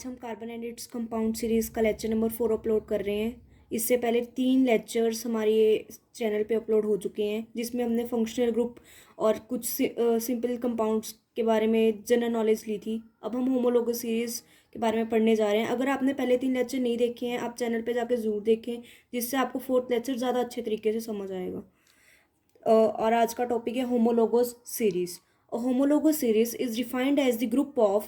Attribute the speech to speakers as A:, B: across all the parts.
A: आज हम carbon and its compound series का लेक्चर नंबर 4 अपलोड कर रहे हैं। इससे पहले 3 लेक्चर्स हमारे चैनल पे अपलोड हो चुके हैं, जिसमें हमने फंक्शनल ग्रुप और कुछ सिंपल कंपाउंड्स के बारे में जनरल नॉलेज ली थी। अब हम होमोलोगस सीरीज़ के बारे में पढ़ने जा रहे हैं। अगर आपने पहले 3 लेक्चर नहीं देखे हैं, आप चैनल पर जाकर ज़रूर देखें, जिससे आपको 4th लेक्चर ज़्यादा अच्छे तरीके से समझ आएगा। और आज का टॉपिक है homologous series. A homologous series is defined as the group of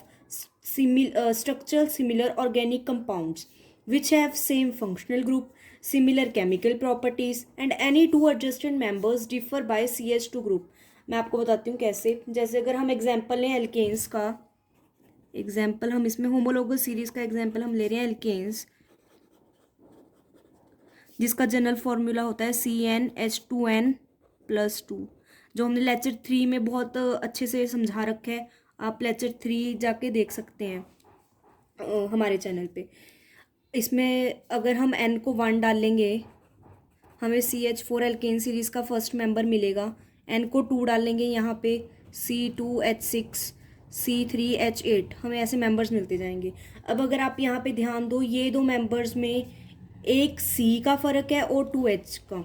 A: structural similar organic compounds which have same functional group, similar chemical properties and any two adjacent members differ by CH2 group। मैं आपको बताती हूँ कैसे। जैसे अगर हम example लें alkanes का, एग्जांपल हम इसमें होमोलोगस सीरीज़ का एग्जांपल हम ले रहे हैं एल्केन्स, जिसका जनरल फॉर्मूला होता है CnH2n+2, जो हमने लेक्चर 3 में बहुत अच्छे से समझा रखा है। आप लेक्चर 3 जाके देख सकते हैं हमारे चैनल पे। इसमें अगर हम n को 1 डालेंगे, हमें CH4 एल्केन सीरीज़ का फर्स्ट मेंबर मिलेगा। n को 2 डालेंगे, यहाँ पे C2H6 C3H8, हमें ऐसे मेंबर्स मिलते जाएंगे। अब अगर आप यहाँ पे ध्यान दो, ये दो मेंबर्स में एक C का फ़र्क है और 2H का।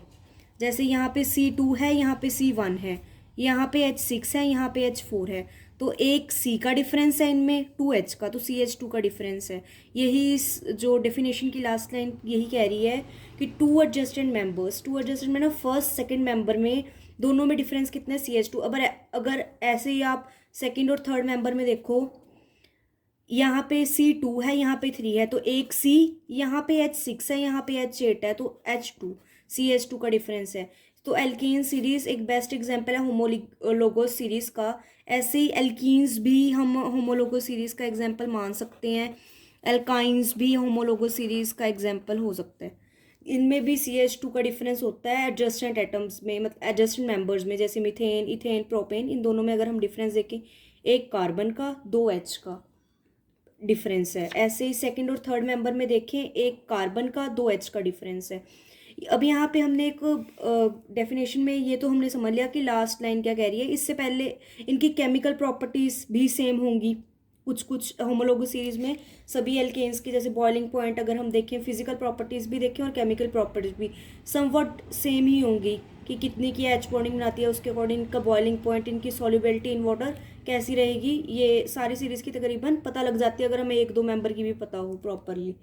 A: जैसे यहाँ पे C2 है, यहाँ पे C1 है, यहाँ पे H6 है, यहाँ पे H4 है, तो एक C का डिफरेंस है इनमें, 2H का, तो CH2 का डिफरेंस है। यही इस जो डेफिनेशन की लास्ट लाइन यही कह रही है कि two adjacent members, two adjacent में ना फर्स्ट सेकंड मेंबर में दोनों में डिफरेंस कितना है, CH2। अगर ऐसे ही आप सेकंड और थर्ड मेंबर में देखो, यहाँ पे C2 है, यहाँ पे 3 है, तो एक C, यहाँ पे H6 है, यहाँ पे H8 है, तो H2 CH2 का डिफरेंस है। तो एल्कीन सीरीज एक बेस्ट एग्जांपल है होमोलोगस सीरीज का। ऐसे ही एल्कीन्स भी हम होमोलोगस सीरीज का एग्जांपल मान सकते हैं, एल्काइंस भी होमोलोगस सीरीज का एग्जांपल हो सकता है। इनमें भी CH2 का डिफरेंस होता है एडजस्टेंट एटम्स में, मतलब एडजस्टेंट मेंबर्स में, जैसे मीथेन, इथेन, प्रोपेन, इन दोनों में अगर हम डिफरेंस देखें, एक कार्बन का 2H का डिफरेंस है। ऐसे ही सेकंड और थर्ड मेंबर में देखें, एक कार्बन का 2H का डिफरेंस है। अब यहाँ पे हमने एक डेफिनेशन में ये तो हमने समझ लिया कि लास्ट लाइन क्या कह रही है। इससे पहले इनकी केमिकल प्रॉपर्टीज़ भी सेम होंगी। कुछ होमोलोगस सीरीज में सभी एल्केन्स की, जैसे बॉइलिंग पॉइंट अगर हम देखें, फिजिकल प्रॉपर्टीज़ भी देखें और केमिकल प्रॉपर्टीज़ भी समवट सेम ही होंगी कि कितनी की H बॉन्डिंग बनाती है, उसके अकॉर्डिंग इनका बॉइलिंग पॉइंट, इनकी सॉल्युबिलिटी इन वाटर कैसी रहेगी, ये सारी सीरीज़ की तकरीबन पता लग जाती है अगर हमें एक दो मेंबर की भी पता हो प्रॉपरली।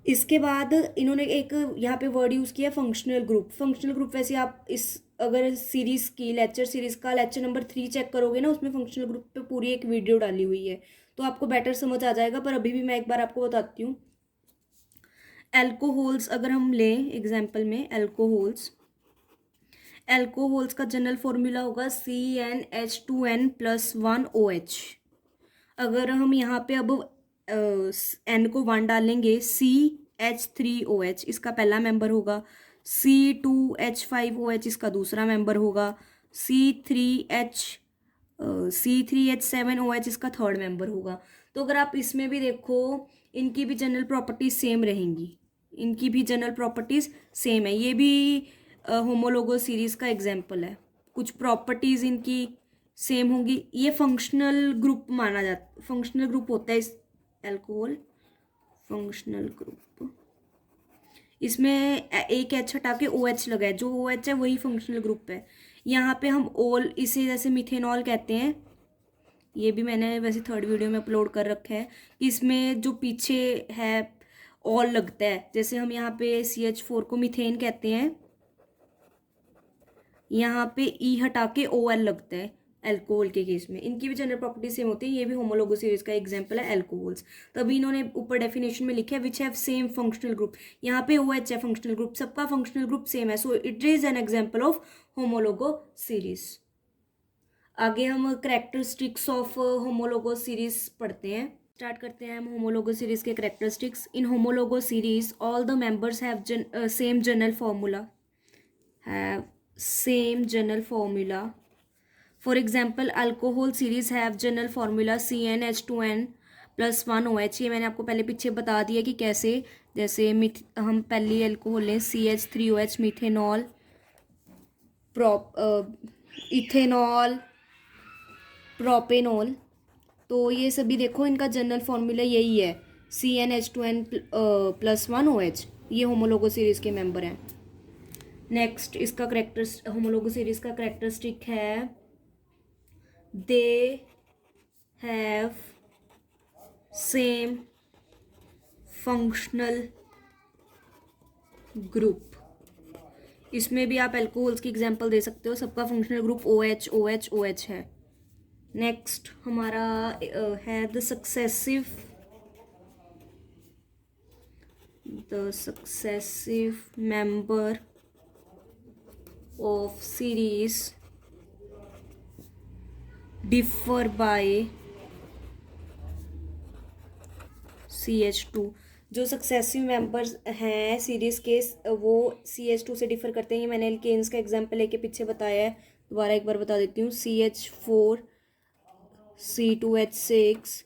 A: इसके बाद इन्होंने एक यहाँ पे वर्ड यूज़ किया फंक्शनल ग्रुप। फंक्शनल ग्रुप वैसे आप इस अगर सीरीज़ की लेक्चर सीरीज़ का लेक्चर नंबर 3 चेक करोगे ना, उसमें फंक्शनल ग्रुप पे पूरी एक वीडियो डाली हुई है, तो आपको बेटर समझ आ जाएगा। पर अभी भी मैं एक बार आपको बताती हूँ। एल्कोहोल्स अगर हम लें एग्जाम्पल में, एल्कोहोल्स का जनरल फॉर्मूला होगा CnH2n+1OH। अगर हम यहाँ पे अब n को 1 डालेंगे, CH3OH इसका पहला मेंबर होगा, C2H5OH इसका दूसरा मेंबर होगा, C3H7OH इसका थर्ड मेंबर होगा। तो अगर आप इसमें भी देखो, इनकी भी जनरल प्रॉपर्टीज सेम रहेंगी, इनकी भी जनरल प्रॉपर्टीज सेम है। ये भी होमोलोगस सीरीज का एग्जाम्पल है। कुछ प्रॉपर्टीज इनकी सेम होंगी। ये फंक्शनल ग्रुप माना जाता, फंक्शनल ग्रुप होता है इस एल्कोहल फंक्शनल ग्रुप। इसमें एक H हटा के OH लगा है, जो OH है वही फंक्शनल ग्रुप है। यहाँ पे हम ओल, इसे जैसे मिथेनॉल कहते हैं, ये भी मैंने वैसे थर्ड वीडियो में अपलोड कर रखा है कि इसमें जो पीछे है ऑल लगता है। जैसे हम यहाँ पे CH4 को मीथेन कहते हैं, यहाँ पे E हटा के OL लगता है एल्कोहल के केस में। इनकी भी जनरल प्रॉपर्टी सेम होती है। ये भी होमोलोगस सीरीज का एग्जांपल है एल्कोहल्स। तभी इन्होंने ऊपर डेफिनेशन में लिखा है which have same functional group. यहाँ पे OH है फंक्शनल ग्रुप, सबका फंक्शनल ग्रुप सेम है, so it is an example of homologous series. आगे हम कैरेक्टरिस्टिक्स ऑफ होमोलोगस सीरीज पढ़ते हैं। स्टार्ट करते हैं हम होमोलोगस सीरीज के characteristics. In homologous series all the members have same general formula, have same general formula. For example, alcohol series have general formula CnH2n+1OH। ये मैंने आपको पहले पीछे बता दिया कि कैसे। जैसे हम पहली अल्कोहल लें, CH3OH, मिथेनॉल, इथेनॉल, प्रोपेनॉल, तो ये सभी देखो, इनका जनरल फॉर्मूला यही है, CnH2n+1OH। ये होमोलोगो सीरीज़ के मेंबर हैं। नेक्स्ट इसका करेक्टर, होमोलोगो सीरीज़ का करेक्टरिस्टिक है, they have same functional group. इसमें भी आप एल्कोहल्स की एग्जांपल दे सकते हो, सबका functional group OH OH OH है। नेक्स्ट हमारा है the successive member of series differ by CH2। जो सक्सेसिव मेंबर्स हैं सीरीज़ के, वो CH2 से डिफर करते हैं। ये मैंने एल्केन्स का एग्जांपल लेके पीछे बताया है, दोबारा एक बार बता देती हूँ। CH4 C2H6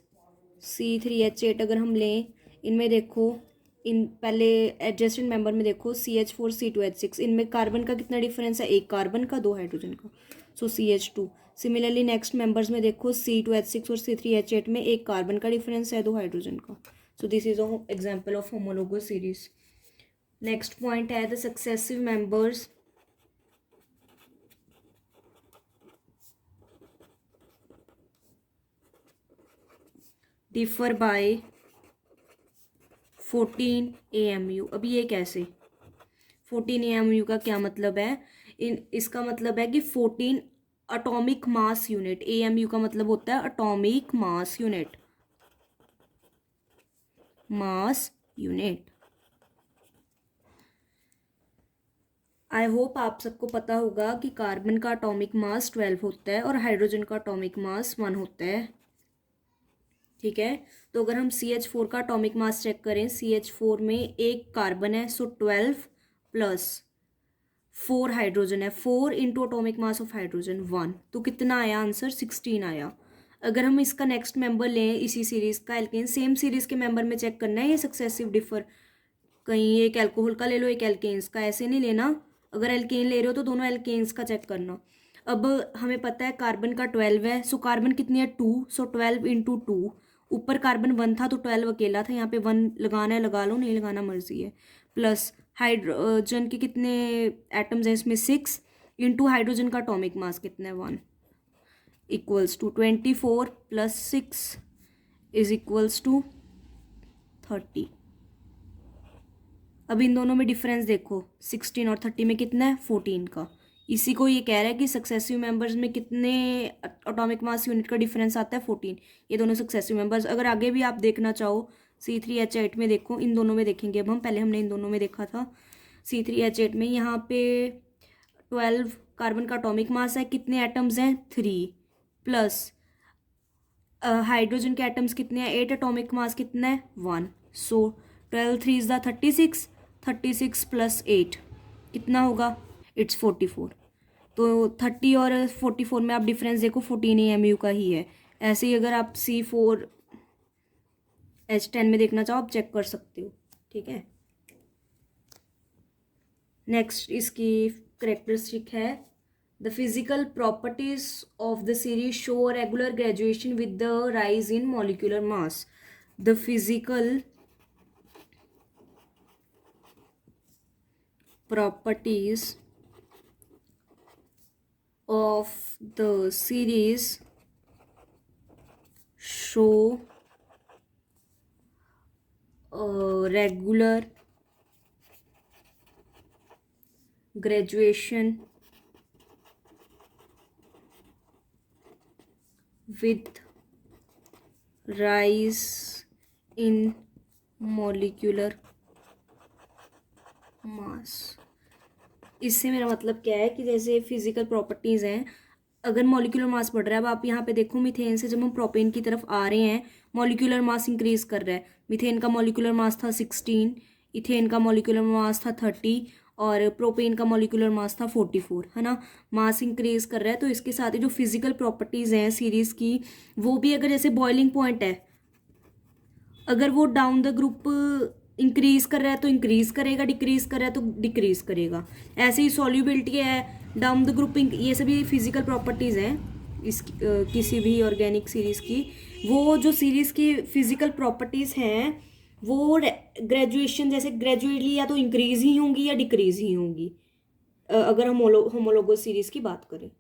A: C3H8 अगर हम लें, इनमें देखो, इन पहले एडजेसेंट मेंबर में देखो CH4 C2H6, इनमें कार्बन का कितना डिफरेंस है, एक कार्बन का, दो हाइड्रोजन का, सो CH2। सिमिलरली नेक्स्ट मेंबर्स में देखो C2H6 और C3H8 में एक कार्बन का डिफरेंस है, दो हाइड्रोजन का। So this is a example of homologous series. Next point है the successive members differ by 14 AMU। अभी ये कैसे, 14 AMU का क्या मतलब है, इसका मतलब है कि 14 अटोमिक मास यूनिट। AMU का मतलब होता है atomic mass unit, mass unit. I hope आप सबको पता होगा कि कार्बन का अटोमिक मास 12 होता है और हाइड्रोजन का अटोमिक मास 1 होता है। ठीक है, तो अगर हम CH4 का अटोमिक मास चेक करें, CH4 में एक कार्बन है, सो 12 प्लस 4 हाइड्रोजन है, 4 into atomic mass of hydrogen 1, तो कितना आया आंसर, 16 आया। अगर हम इसका नेक्स्ट मेंबर लें इसी सीरीज़ का, एल्केन, सेम सीरीज़ के मेंबर में चेक करना है ये सक्सेसिव डिफर। कहीं एक एल्कोहल का ले लो, एक एल्केन्स का, ऐसे नहीं लेना। अगर एल्केन ले रहे हो तो दोनों एल्केन्स का चेक करना। अब हमें पता है कार्बन का 12 है, सो कार्बन कितनी है, 2, सो 12 इंटू 2। ऊपर कार्बन 1 था तो 12 अकेला था, यहाँ पे 1 लगाना है लगा लो, नहीं लगाना मर्जी है। प्लस हाइड्रोजन के कितने एटम्स हैं इसमें, 6, इंटू हाइड्रोजन का अटोमिक मास कितना है, 1, equals to 24 plus 6 is equals to 30। अब इन दोनों में डिफरेंस देखो, 16 और 30 में कितना है, 14 का। इसी को ये कह रहा है कि सक्सेसिव मेंबर्स में कितने एटॉमिक मास यूनिट का डिफरेंस आता है, 14। ये दोनों सक्सेसिव मेंबर्स। अगर आगे भी आप देखना चाहो, C3H8 में देखो, इन दोनों में देखेंगे अब हम, पहले हमने इन दोनों में देखा था। C3H8 में यहाँ पे 12 कार्बन का एटॉमिक मास है, कितने एटम्स हैं, 3, प्लस हाइड्रोजन के एटम्स कितने हैं, 8, एटॉमिक मास कितना है, 1, सो 12 3 इज द 36, 36 प्लस 8 कितना होगा, इट्स 44। तो 30 और 44 में आप डिफरेंस देखो, 14 AMU का ही है। ऐसे ही अगर आप C4H10 में देखना चाहो, आप चेक कर सकते हो। ठीक है, नेक्स्ट इसकी करेक्टरिस्टिक है, the physical properties of the series show regular graduation with the rise in molecular mass. The physical properties of the series show regular graduation with rise in molecular मास। इससे मेरा मतलब क्या है कि जैसे फिजिकल प्रॉपर्टीज़ हैं, अगर मॉलिक्यूलर मास बढ़ रहा है, अब आप यहाँ पे देखो, मीथेन से जब हम प्रोपेन की तरफ आ रहे हैं, मॉलिक्यूलर मास इंक्रीज कर रहा है। मीथेन का मॉलिक्यूलर मास था 16, इथेन का मॉलिक्यूलर मास था 30 और प्रोपेन का मॉलिक्यूलर मास था 44, है ना। मास इंक्रीज कर रहा है, तो इसके साथ ही जो फिजिकल प्रॉपर्टीज़ हैं सीरीज़ की, वो भी अगर जैसे बॉइलिंग पॉइंट है, अगर वो डाउन द ग्रुप इंक्रीज कर रहा है तो इंक्रीज करेगा, डिक्रीज कर रहा है तो डिक्रीज करेगा। ऐसे ही सॉल्युबिलिटी है, डाउन द ग्रुप, ये सभी फिजिकल प्रॉपर्टीज़ हैं। इस किसी भी ऑर्गेनिक सीरीज़ की, वो जो सीरीज़ की फिज़िकल प्रॉपर्टीज़ हैं वो ग्रेजुएशन जैसे ग्रेजुएटली या तो इंक्रीज़ ही होंगी या डिक्रीज़ ही होंगी, अगर हम होमोलोगस सीरीज़ की बात करें।